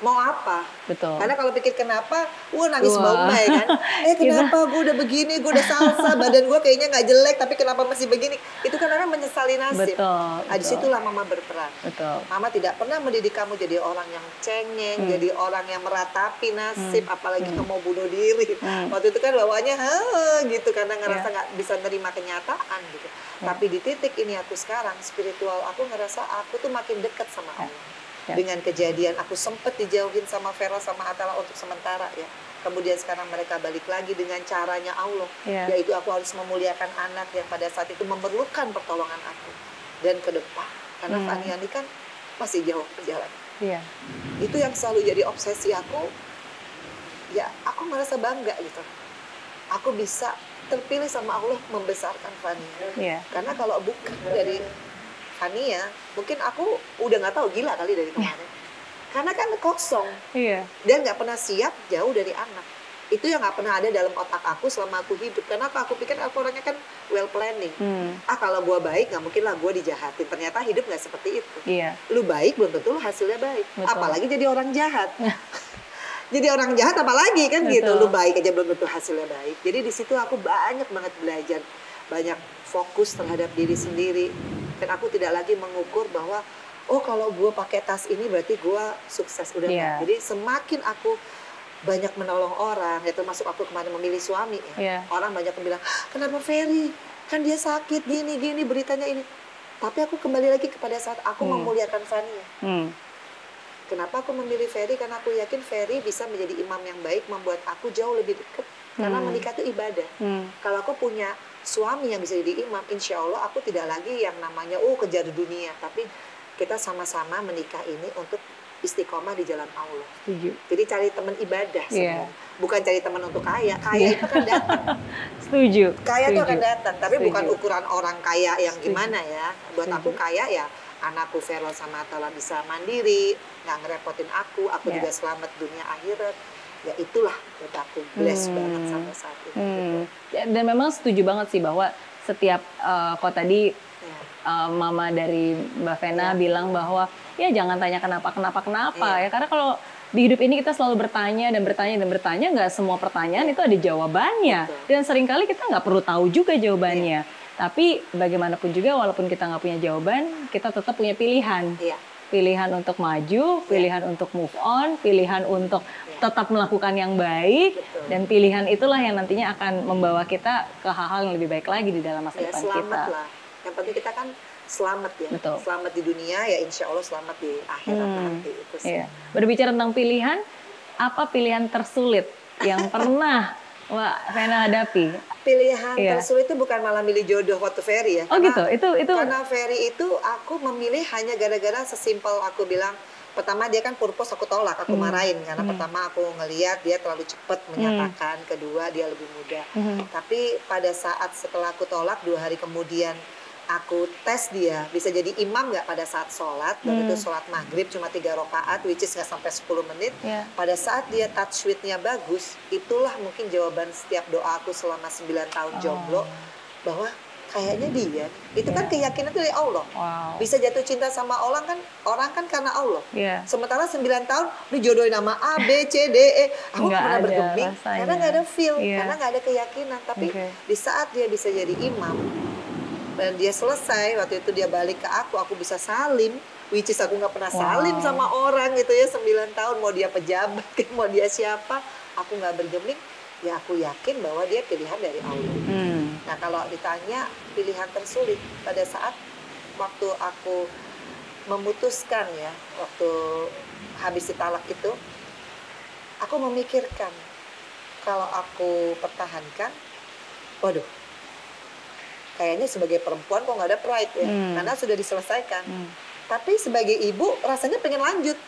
Mau apa? Betul. Karena kalau pikir kenapa, nangis baumai kan. Kenapa gue udah begini, gue udah salsa, badan gue kayaknya nggak jelek, tapi kenapa masih begini? Itu kan orang menyesali nasib. Betul. Disitulah mama berperan. Betul. Mama tidak pernah mendidik kamu jadi orang yang cengeng, jadi orang yang meratapi nasib, apalagi kamu mau bunuh diri. Waktu itu kan bawaannya gitu, karena ngerasa nggak bisa nerima kenyataan gitu. Tapi di titik ini aku sekarang, spiritual aku ngerasa aku tuh makin dekat sama Allah. Dengan kejadian aku sempat dijauhin sama Vera sama Atala untuk sementara ya. Kemudian sekarang mereka balik lagi dengan caranya Allah, yaitu aku harus memuliakan anak yang pada saat itu memerlukan pertolongan aku. Dan ke depan, karena Fania ini kan masih jauh perjalanan. Itu yang selalu jadi obsesi aku. Ya aku merasa bangga gitu. Aku bisa terpilih sama Allah membesarkan Fania. Karena kalau bukan dari Fania, mungkin aku udah nggak tahu, gila kali dari kemarin. Karena kan kosong. Dan nggak pernah siap jauh dari anak. Itu yang nggak pernah ada dalam otak aku selama aku hidup. Karena aku pikir aku orangnya kan well planning. Kalau gue baik nggak mungkin lah gue dijahatin. Ternyata hidup nggak seperti itu. Lu baik belum tentu lu hasilnya baik. Apalagi jadi orang jahat. Jadi orang jahat apalagi kan gitu. Lu baik aja belum tentu hasilnya baik. Jadi di situ aku banyak banget belajar. Banyak fokus terhadap diri sendiri. Dan aku tidak lagi mengukur bahwa oh kalau gue pakai tas ini berarti gue sukses, udah enggak. Jadi semakin aku banyak menolong orang, ya termasuk aku kemarin memilih suami ya. Orang banyak yang bilang, kenapa Ferry? Kan dia sakit, gini, beritanya ini. Tapi aku kembali lagi kepada saat aku memuliakan Fania. Kenapa aku memilih Ferry? Karena aku yakin Ferry bisa menjadi imam yang baik, membuat aku jauh lebih dekat. Karena menikah itu ibadah. Kalau aku punya suami yang bisa jadi imam, insya Allah aku tidak lagi yang namanya, kejar dunia. Tapi kita sama-sama menikah ini untuk istiqomah di jalan Allah. Setuju. Jadi cari teman ibadah sebenarnya. Bukan cari teman untuk kaya. Kaya itu kan datang. Setuju. Kaya itu akan datang, tapi bukan ukuran orang kaya yang gimana ya. Buat aku kaya ya anakku Verol sama Atala bisa mandiri, nggak ngerepotin aku juga selamat dunia akhirat. Ya itulah buat aku blessed banget sampai saat ini. Gitu. Dan memang setuju banget sih bahwa setiap kok tadi mama dari Mbak Vena bilang bahwa ya jangan tanya kenapa ya, karena kalau di hidup ini kita selalu bertanya, nggak semua pertanyaan itu ada jawabannya. Dan seringkali kita nggak perlu tahu juga jawabannya. Tapi bagaimanapun juga walaupun kita nggak punya jawaban, kita tetap punya pilihan. Pilihan untuk maju, pilihan untuk move on, pilihan untuk tetap melakukan yang baik. Dan pilihan itulah yang nantinya akan membawa kita ke hal-hal yang lebih baik lagi di dalam masa depan kita. Lah. Yang penting kita kan selamat ya. Selamat di dunia ya, insya Allah selamat di akhirat nanti. Itu sih. Berbicara tentang pilihan, apa pilihan tersulit yang pernah Mbak Vena hadapi? Pilihan tersulit itu bukan malah milih jodoh waktu Ferry ya. Karena, gitu. Itu karena Ferry itu aku memilih hanya gara-gara sesimpel aku bilang, pertama dia kan purpose aku tolak, aku marahin karena pertama aku ngelihat dia terlalu cepat menyatakan, kedua dia lebih muda. Tapi pada saat setelah aku tolak 2 hari kemudian aku tes dia bisa jadi imam nggak pada saat sholat, dan itu sholat maghrib cuma 3 rakaat, which is nggak sampai 10 menit. Pada saat dia tajwidnya bagus, itulah mungkin jawaban setiap doa aku selama 9 tahun jomblo, bahwa kayaknya dia itu kan keyakinan dari Allah. Bisa jatuh cinta sama orang kan karena Allah. Sementara 9 tahun dijodohin nama A, B, C, D, E, aku nggak pernah bergeming karena nggak ada feel, karena nggak ada keyakinan. Tapi di saat dia bisa jadi imam dan dia selesai, waktu itu dia balik ke aku bisa salim, which is aku nggak pernah salim sama orang gitu ya, 9 tahun, mau dia pejabat, mau dia siapa, aku nggak bergeming, ya aku yakin bahwa dia pilihan dari Allah. Nah kalau ditanya pilihan tersulit, pada saat waktu aku memutuskan ya, waktu habis ditalak itu, aku memikirkan, kalau aku pertahankan, waduh, kayaknya sebagai perempuan kok nggak ada pride ya, karena sudah diselesaikan. Tapi sebagai ibu rasanya pengen lanjut.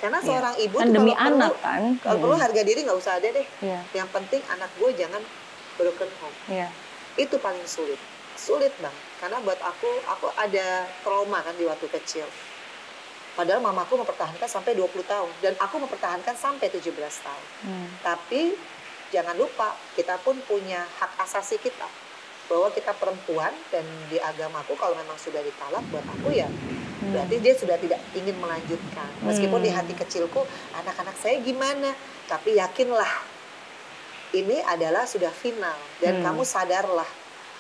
Karena seorang ibu kan demi anak kan. Kalau perlu harga diri nggak usah ada deh. Yang penting anak gue jangan broken home. Itu paling sulit bang. Karena buat aku ada trauma kan di waktu kecil. Padahal mamaku mempertahankan sampai 20 tahun dan aku mempertahankan sampai 17 tahun. Tapi jangan lupa kita pun punya hak asasi kita. Bahwa kita perempuan, dan di agamaku kalau memang sudah ditalak, buat aku ya berarti dia sudah tidak ingin melanjutkan. Meskipun di hati kecilku anak-anak saya gimana, tapi yakinlah ini adalah sudah final. Dan kamu sadarlah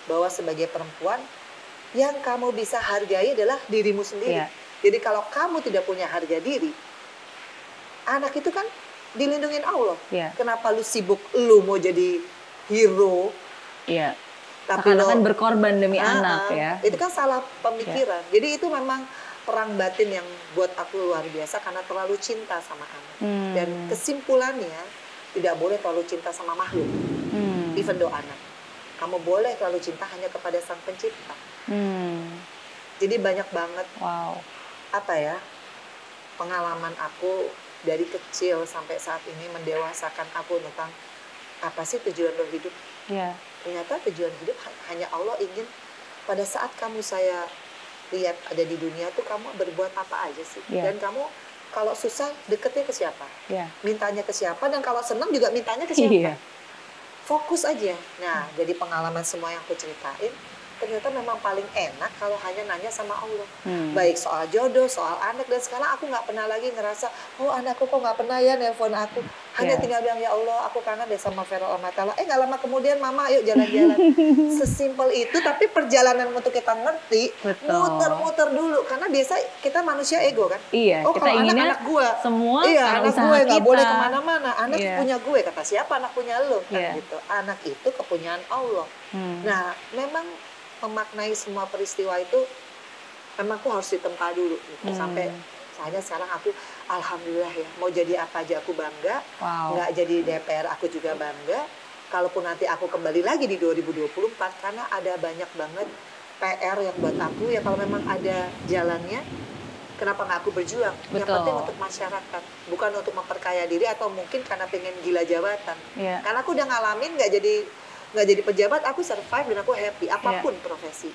bahwa sebagai perempuan yang kamu bisa hargai adalah dirimu sendiri. Jadi kalau kamu tidak punya harga diri, anak itu kan dilindungin Allah. Kenapa lu sibuk lu mau jadi hero? Tapi lo kan berkorban demi anak ya. Itu kan salah pemikiran. Jadi itu memang perang batin yang buat aku luar biasa karena terlalu cinta sama anak. Dan kesimpulannya tidak boleh terlalu cinta sama makhluk. Even though anak. Kamu boleh terlalu cinta hanya kepada Sang Pencipta. Jadi banyak banget pengalaman aku dari kecil sampai saat ini mendewasakan aku tentang apa sih tujuan berhidup. Ternyata tujuan hidup hanya Allah ingin pada saat saya lihat ada di dunia tuh kamu berbuat apa aja sih. Dan kamu kalau susah deketnya ke siapa, mintanya ke siapa, dan kalau senang juga mintanya ke siapa. Fokus aja. Nah jadi pengalaman semua yang aku ceritain, ternyata memang paling enak kalau hanya nanya sama Allah. Baik soal jodoh, soal anak, dan sekarang aku nggak pernah lagi ngerasa, oh anakku kok nggak pernah ya nelpon aku. Hanya tinggal bilang, ya Allah aku kangen deh sama Vero Amatala. Nggak lama kemudian mama ayo jalan-jalan. Sesimpel itu, tapi perjalanan untuk kita ngerti, muter-muter dulu. Karena biasa kita manusia ego kan. Iya, oh kita kalau inginnya anak gue, semua iya anak gue nggak boleh kemana-mana. Anak Iya. punya gue, kata siapa anak punya lo kan Iya. gitu. Anak itu kepunyaan Allah. Nah memang memaknai semua peristiwa itu memang aku harus ditempa dulu gitu. Sampai sekarang aku alhamdulillah ya, mau jadi apa aja aku bangga. Nggak jadi DPR aku juga bangga. Kalaupun nanti aku kembali lagi di 2024, karena ada banyak banget PR yang buat aku ya, kalau memang ada jalannya, kenapa nggak aku berjuang? Yang penting untuk masyarakat, bukan untuk memperkaya diri atau mungkin karena pengen gila jabatan. Karena aku udah ngalamin nggak jadi pejabat, aku survive dan aku happy apapun profesi.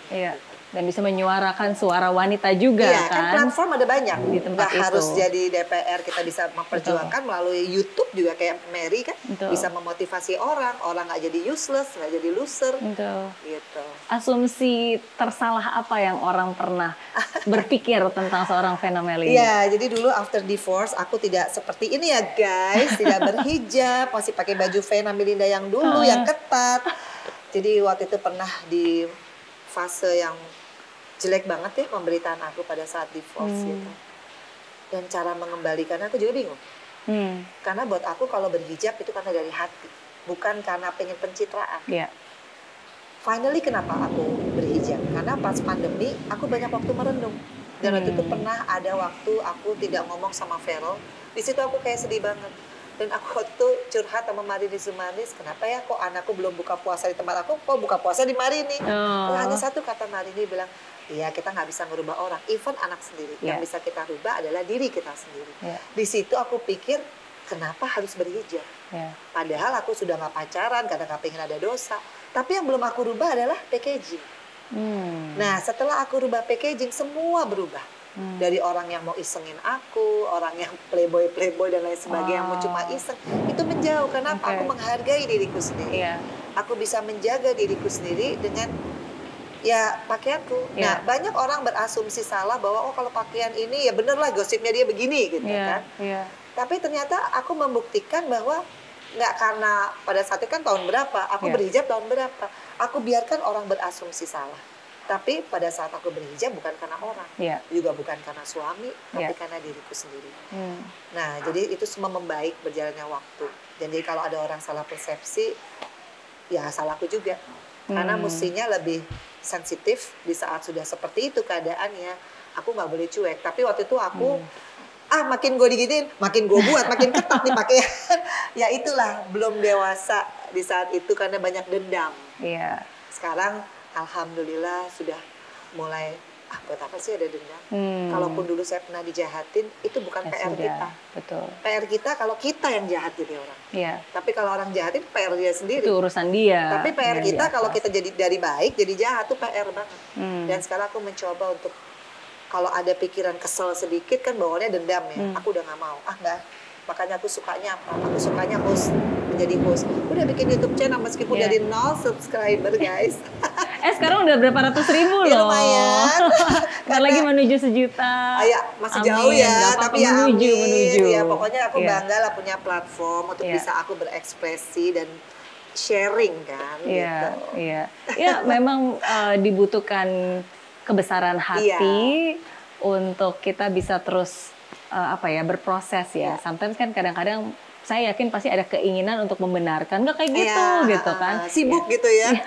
Dan bisa menyuarakan suara wanita juga kan platform ada banyak. Nggak harus jadi DPR, kita bisa memperjuangkan melalui YouTube juga kayak Mary kan. Bisa memotivasi orang nggak jadi useless, nggak jadi loser. Gitu. Asumsi tersalah apa yang orang pernah berpikir tentang seorang Vena Melinda? Iya, jadi dulu after divorce aku tidak seperti ini ya guys, tidak berhijab, masih pakai baju Vena Melinda yang dulu yang ketat. Jadi waktu itu pernah di fase yang jelek banget ya pemberitaan aku pada saat divorce gitu. Dan cara mengembalikannya aku juga bingung. Karena buat aku kalau berhijab itu karena dari hati, bukan karena pengen pencitraan. Finally kenapa aku berhijab? Karena pas pandemi aku banyak waktu merenung. Dan waktu itu pernah ada waktu aku tidak ngomong sama Vero. Di situ aku kayak sedih banget. Dan aku waktu curhat sama Marini Zumanis, kenapa ya kok anakku belum buka puasa di tempat aku, kok buka puasa di Marini? Hanya satu kata Marini bilang, iya kita nggak bisa merubah orang, even anak sendiri. Yang bisa kita rubah adalah diri kita sendiri. Di situ aku pikir, kenapa harus berhijab? Padahal aku sudah nggak pacaran, karena nggak pengen ada dosa. Tapi yang belum aku rubah adalah packaging. Nah setelah aku rubah packaging, semua berubah. Dari orang yang mau isengin aku, orang yang playboy dan lain sebagainya, yang mau cuma iseng, itu menjauh. Kenapa? Aku menghargai diriku sendiri. Aku bisa menjaga diriku sendiri dengan ya pakaianku. Nah banyak orang berasumsi salah bahwa oh kalau pakaian ini ya bener lah gosipnya dia begini gitu kan. Tapi ternyata aku membuktikan bahwa nggak, karena pada saat itu kan tahun berapa, aku berhijab tahun berapa, aku biarkan orang berasumsi salah. Tapi pada saat aku berhijab bukan karena orang, juga bukan karena suami, tapi karena diriku sendiri. Nah, jadi itu semua membaik berjalannya waktu. Jadi kalau ada orang salah persepsi, ya salahku juga. Karena mestinya lebih sensitif di saat sudah seperti itu keadaannya. Aku nggak boleh cuek. Tapi waktu itu aku, makin gue diginiin, makin gue buat, makin ketat nih pakaian. Ya itulah, belum dewasa di saat itu karena banyak dendam. Sekarang alhamdulillah sudah mulai, buat apa sih ada dendam? Kalaupun dulu saya pernah dijahatin, itu bukan PR kita. PR kita kalau kita yang jahatin orang. Tapi kalau orang jahatin, PR dia sendiri. Itu urusan dia. Tapi PR kita kalau kita jadi dari baik, jadi jahat, itu PR banget. Dan sekarang aku mencoba untuk, kalau ada pikiran kesel sedikit kan bawaannya dendam ya. Aku udah nggak mau. Enggak. Makanya aku sukanya apa? Aku sukanya menjadi host. Udah bikin YouTube channel meskipun dari 0 subscriber guys. Sekarang udah berapa ratus ribu loh. Ya lumayan. Karena lagi menuju 1 juta. Masih jauh ya. Tapi ya menuju. Ya pokoknya aku bangga lah punya platform untuk bisa aku berekspresi dan sharing kan. Ya memang dibutuhkan kebesaran hati untuk kita bisa terus berproses ya. Sometimes kan kadang-kadang saya yakin pasti ada keinginan untuk membenarkan, nggak kayak gitu kan. Sibuk gitu ya.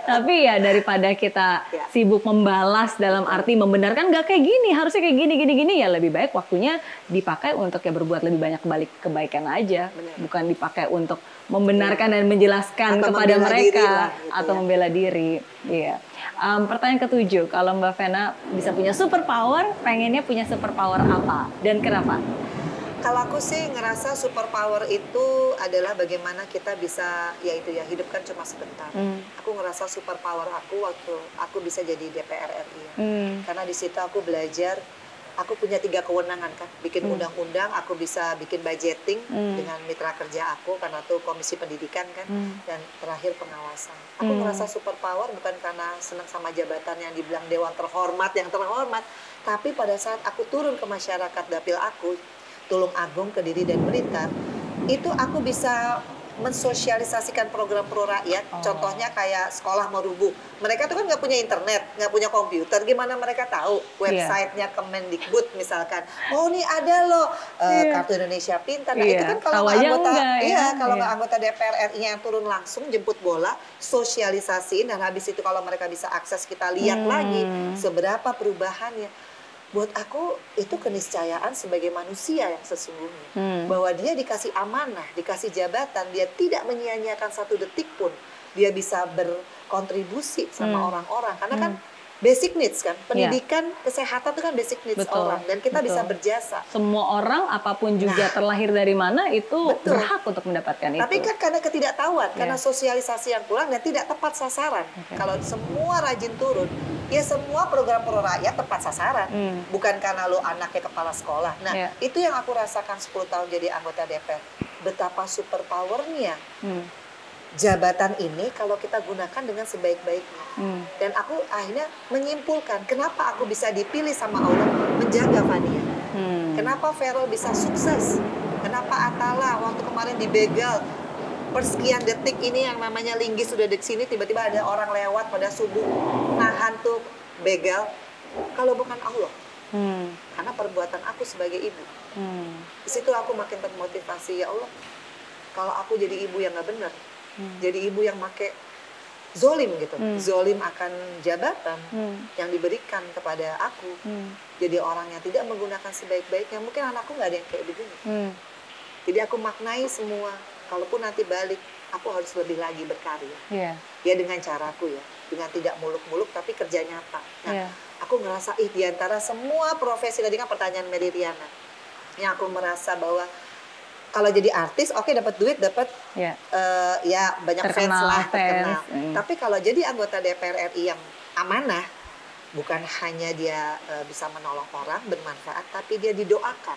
Tapi ya daripada kita sibuk membalas dalam arti membenarkan nggak kayak gini, harusnya kayak gini ya, lebih baik waktunya dipakai untuk berbuat lebih banyak kebaikan aja. Bukan dipakai untuk membenarkan dan menjelaskan atau kepada mereka atau membela diri. Pertanyaan ke-7, kalau Mbak Vena bisa punya superpower, pengennya punya superpower apa dan kenapa? Kalau aku sih ngerasa superpower itu adalah bagaimana kita bisa, hidup kan cuma sebentar. Aku ngerasa superpower aku waktu aku bisa jadi DPR RI. Karena di situ aku belajar aku punya 3 kewenangan kan, bikin undang-undang, aku bisa bikin budgeting dengan mitra kerja aku karena tuh komisi pendidikan kan, dan terakhir pengawasan. Aku ngerasa super power bukan karena senang sama jabatan yang dibilang dewan terhormat yang terhormat, tapi pada saat aku turun ke masyarakat dapil aku, Tulung Agung, Kediri dan Blitar, itu aku bisa mensosialisasikan program pro rakyat. Contohnya kayak sekolah merubuh. Mereka tuh kan nggak punya internet, nggak punya komputer. Gimana mereka tahu websitenya Kemendikbud misalkan? Oh, ini ada loh kartu Indonesia Pintar. Nah itu kan kalau nggak anggota, kalau nggak anggota DPR RI yang turun langsung jemput bola, sosialisasiin, dan habis itu kalau mereka bisa akses, kita lihat lagi seberapa perubahannya. Buat aku itu keniscayaan sebagai manusia yang sesungguhnya, bahwa dia dikasih amanah, dikasih jabatan, dia tidak menyia-nyiakan 1 detik pun, dia bisa berkontribusi sama orang-orang, karena kan basic needs kan, pendidikan, kesehatan itu kan basic needs orang, dan kita bisa berjasa. Semua orang apapun juga terlahir dari mana itu berhak untuk mendapatkan itu. Tapi kan karena ketidaktahuan, karena sosialisasi yang kurang dan tidak tepat sasaran. Kalau semua rajin turun, ya semua program pro rakyat tepat sasaran. Bukan karena lo anaknya kepala sekolah. Nah, itu yang aku rasakan 10 tahun jadi anggota DPR. Betapa super powernya jabatan ini kalau kita gunakan dengan sebaik-baiknya. Dan aku akhirnya menyimpulkan, kenapa aku bisa dipilih sama Allah menjaga Fania. Kenapa Vero bisa sukses. Kenapa Atala waktu kemarin dibegal persekian detik ini yang namanya linggis sudah di sini, tiba-tiba ada orang lewat pada subuh nahan tuh begal. Kalau bukan Allah, karena perbuatan aku sebagai ibu, di situ aku makin termotivasi. Ya Allah, kalau aku jadi ibu yang nggak benar, jadi ibu yang make zolim gitu, zolim akan jabatan yang diberikan kepada aku, jadi orang yang tidak menggunakan sebaik-baiknya, mungkin anakku nggak ada yang kayak begini. Jadi aku maknai semua. Kalaupun nanti balik, aku harus lebih lagi berkarya. Ya dengan caraku ya, dengan tidak muluk-muluk tapi kerja nyata. Nah, aku ngerasa di antara semua profesi, tadi kan pertanyaan Mary Riana, yang aku merasa bahwa kalau jadi artis, oke, dapat duit, dapat ya banyak fans lah, terkenal. Tapi kalau jadi anggota DPR RI yang amanah, bukan hanya dia bisa menolong orang, bermanfaat, tapi dia didoakan.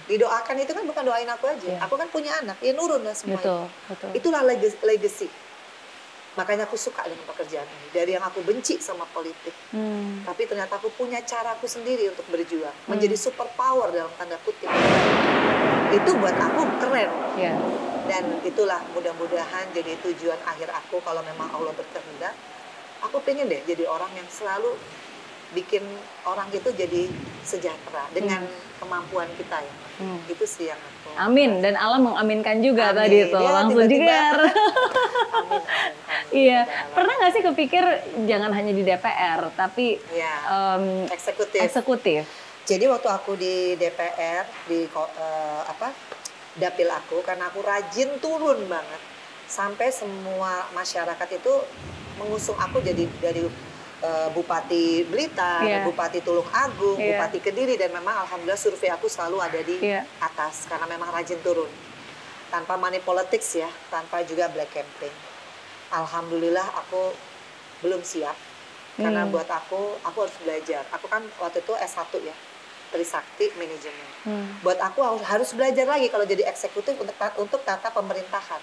Didoakan itu kan bukan doain aku aja. Aku kan punya anak, ya nurun lah semuanya. Itulah legacy. Makanya aku suka dengan pekerjaan ini. Dari yang aku benci sama politik, tapi ternyata aku punya caraku sendiri untuk berjuang, menjadi super power dalam tanda kutip. Itu buat aku keren. Dan itulah mudah-mudahan jadi tujuan akhir aku kalau memang Allah berkehendak. Aku pengen deh jadi orang yang selalu bikin orang itu jadi sejahtera dengan kemampuan kita ya. Itu sih yang aku. Amin, dan Allah mengaminkan juga tadi itu. Langsung juga. Iya, pernah nggak sih kepikir jangan hanya di DPR tapi eksekutif? Jadi waktu aku di DPR di dapil aku, karena aku rajin turun banget, sampai semua masyarakat itu mengusung aku jadi dari Bupati Blitar, Bupati Tulung Agung, Bupati Kediri, dan memang alhamdulillah survei aku selalu ada di atas karena memang rajin turun. Tanpa money politics ya, tanpa juga black campaign. Alhamdulillah aku belum siap karena buat aku harus belajar. Aku kan waktu itu S1 ya, Trisakti Manajemen. Buat aku harus belajar lagi kalau jadi eksekutif untuk tata pemerintahan.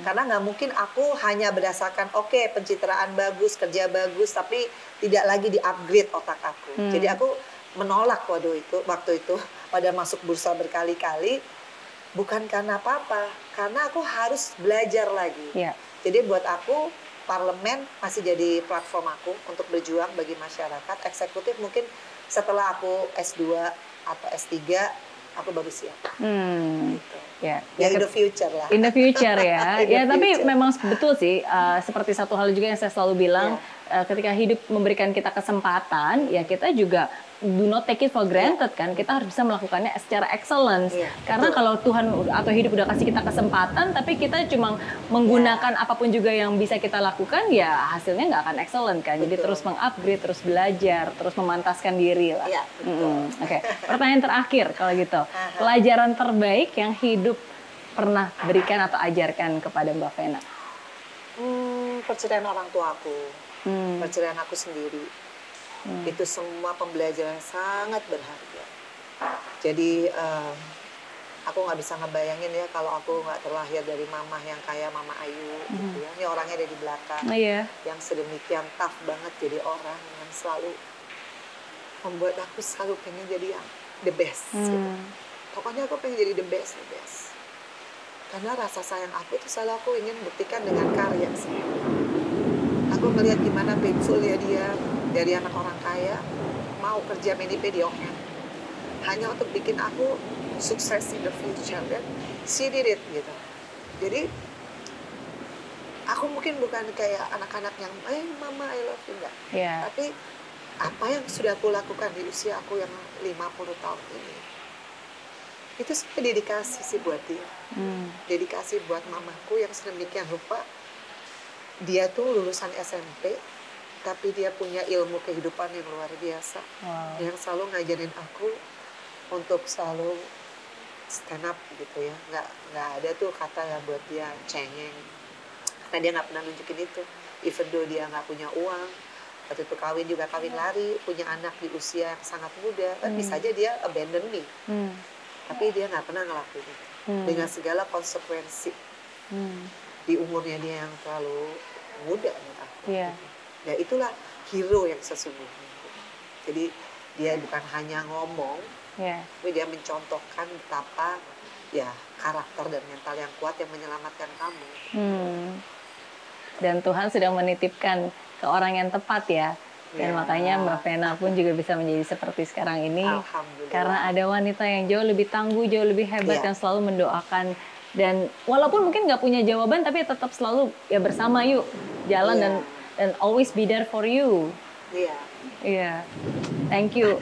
Karena nggak mungkin aku hanya berdasarkan pencitraan bagus, kerja bagus, tapi tidak lagi di-upgrade otak aku. Jadi aku menolak waktu itu pada masuk bursa berkali-kali, bukan karena apa-apa, karena aku harus belajar lagi. Jadi buat aku parlemen masih jadi platform aku untuk berjuang bagi masyarakat. Eksekutif mungkin setelah aku S2 atau S3 aku baru siap. Gitu. In the future lah. In the future ya. Tapi memang betul sih, seperti satu hal juga yang saya selalu bilang, ketika hidup memberikan kita kesempatan, ya kita juga do not take it for granted kan. Kita harus bisa melakukannya secara excellence. Karena kalau Tuhan atau hidup udah kasih kita kesempatan, tapi kita cuma menggunakan apapun juga yang bisa kita lakukan, ya hasilnya nggak akan excellent kan. Jadi terus mengupgrade, terus belajar, terus memantaskan diri lah. Oke. Pertanyaan terakhir kalau gitu. Pelajaran terbaik yang hidup pernah berikan atau ajarkan kepada Mbak Vena? Perceraian orang tua aku, perceraian aku sendiri. Itu semua pembelajaran sangat berharga. Jadi aku nggak bisa ngebayangin ya kalau aku nggak terlahir dari mama yang kayak Mama Ayu gitu ya. Ini orangnya ada di belakang, yang sedemikian tough banget jadi orang yang selalu membuat aku selalu pengen jadi yang the best gitu. Pokoknya aku pengen jadi the best. Karena rasa sayang aku itu selalu aku ingin buktikan dengan karya sih. Aku melihat gimana painfulnya dia dari anak orang kaya mau kerja mediocre hanya untuk bikin aku sukses in the future, kan? She did it gitu. Jadi aku mungkin bukan kayak anak-anak yang mama I love you, enggak. Tapi apa yang sudah aku lakukan di usia aku yang 50 tahun ini, itu sebenarnya dedikasi sih buat dia. Dedikasi buat mamaku yang sedemikian rupa. Dia tuh lulusan SMP, tapi dia punya ilmu kehidupan yang luar biasa. Yang selalu ngajarin aku untuk selalu stand up gitu ya. Nggak ada tuh kata yang buat dia cengeng. Karena dia nggak pernah nunjukin itu. Even though dia nggak punya uang, waktu itu kawin juga kawin lari, punya anak di usia yang sangat muda, kan bisa aja dia abandon me. Tapi dia nggak pernah ngelakuin itu. Dengan segala konsekuensi. Di umurnya dia yang terlalu muda menurut aku. Ya itulah hero yang sesungguhnya. Jadi dia bukan hanya ngomong, tapi dia mencontohkan betapa ya karakter dan mental yang kuat yang menyelamatkan kamu. Dan Tuhan sudah menitipkan ke orang yang tepat ya. Dan makanya Mbak Vena pun juga bisa menjadi seperti sekarang ini. Karena ada wanita yang jauh lebih tangguh, jauh lebih hebat yang selalu mendoakan. Dan walaupun mungkin nggak punya jawaban, tapi tetap selalu ya bersama yuk jalan dan always be there for you. Thank you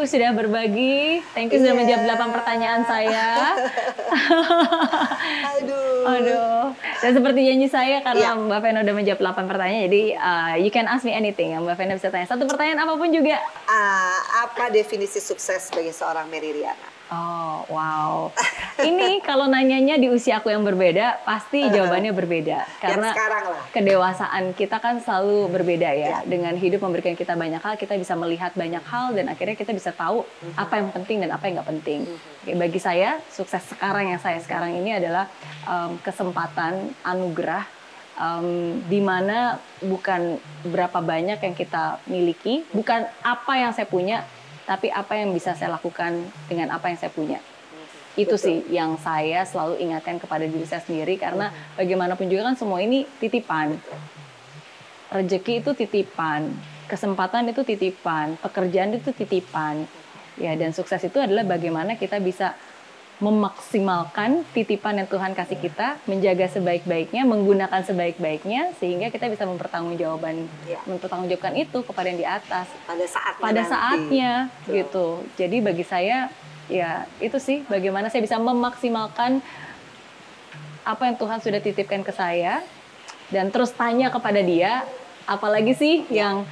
sudah berbagi. Thank you sudah menjawab 8 pertanyaan saya. Aduh. Dan seperti janji saya karena Mbak Vena udah menjawab 8 pertanyaan, jadi you can ask me anything yang Mbak Vena bisa tanya. Satu pertanyaan apapun juga. Apa definisi sukses bagi seorang Mary Riana? Oh, wow. Ini kalau nanyanya di usia aku yang berbeda, pasti jawabannya berbeda. Karena kedewasaan kita kan selalu berbeda ya. Dengan hidup memberikan kita banyak hal, kita bisa melihat banyak hal, dan akhirnya kita bisa tahu apa yang penting dan apa yang nggak penting. Oke, bagi saya, sukses sekarang yang saya sekarang ini adalah kesempatan, anugerah, di mana bukan berapa banyak yang kita miliki, bukan apa yang saya punya, tapi apa yang bisa saya lakukan dengan apa yang saya punya. Itu sih yang saya selalu ingatkan kepada diri saya sendiri, karena bagaimanapun juga kan semua ini titipan. Rezeki itu titipan, kesempatan itu titipan, pekerjaan itu titipan. Ya, dan sukses itu adalah bagaimana kita bisa memaksimalkan titipan yang Tuhan kasih kita, menjaga sebaik-baiknya, menggunakan sebaik-baiknya, sehingga kita bisa mempertanggungjawabkan itu kepada yang di atas pada saatnya gitu. Jadi bagi saya ya itu sih, bagaimana saya bisa memaksimalkan apa yang Tuhan sudah titipkan ke saya, dan terus tanya kepada Dia, apalagi sih yang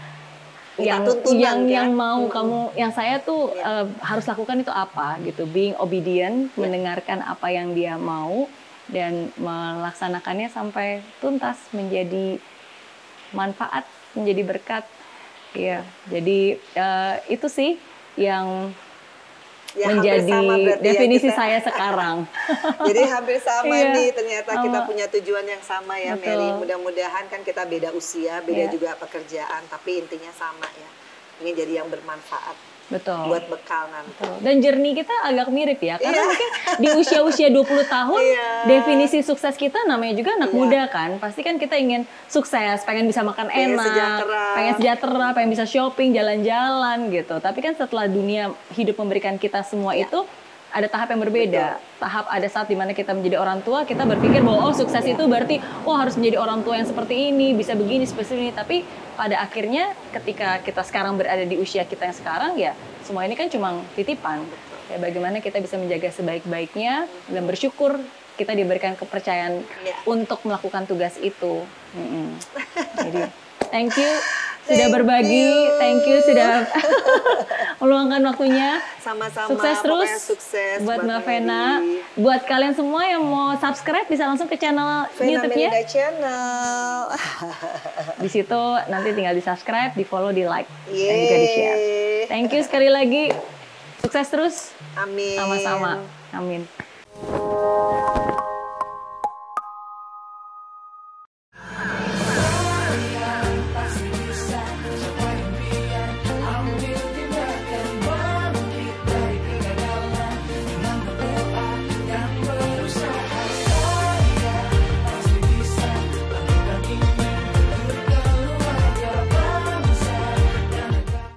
mau kamu, yang saya tuh harus lakukan itu apa gitu. Being obedient, mendengarkan apa yang Dia mau dan melaksanakannya sampai tuntas, menjadi manfaat, menjadi berkat. Ya, jadi itu sih yang menjadi definisi saya sekarang. Jadi hampir sama nih, ternyata kita punya tujuan yang sama ya. Mary. Mudah-mudahan kan kita beda usia, beda juga pekerjaan, tapi intinya sama ya. Ingin jadi yang bermanfaat. Buat bekal nanti. Dan journey kita agak mirip ya, karena mungkin di usia-usia 20 tahun definisi sukses kita namanya juga anak muda kan. Pasti kan kita ingin sukses, pengen bisa makan enak, pengen sejahtera, pengen bisa shopping, jalan-jalan gitu. Tapi kan setelah dunia hidup memberikan kita semua itu, ada tahap yang berbeda. Tahap ada saat dimana kita menjadi orang tua, kita berpikir bahwa sukses itu berarti harus menjadi orang tua yang seperti ini, bisa begini, seperti ini. Tapi pada akhirnya ketika kita sekarang berada di usia kita yang sekarang, ya semua ini kan cuma titipan. Ya, bagaimana kita bisa menjaga sebaik-baiknya dan bersyukur kita diberikan kepercayaan untuk melakukan tugas itu. Jadi thank you sudah berbagi. Thank you sudah meluangkan waktunya. Sama-sama. Sukses terus. Sukses buat Mbak Vena. Buat kalian semua yang mau subscribe bisa langsung ke channel Vena YouTube-nya. Melinda Channel. Di situ nanti tinggal di subscribe, di follow, di like, dan Yeay. juga di share. Thank you sekali lagi. Sukses terus. Amin. Sama-sama. Amin.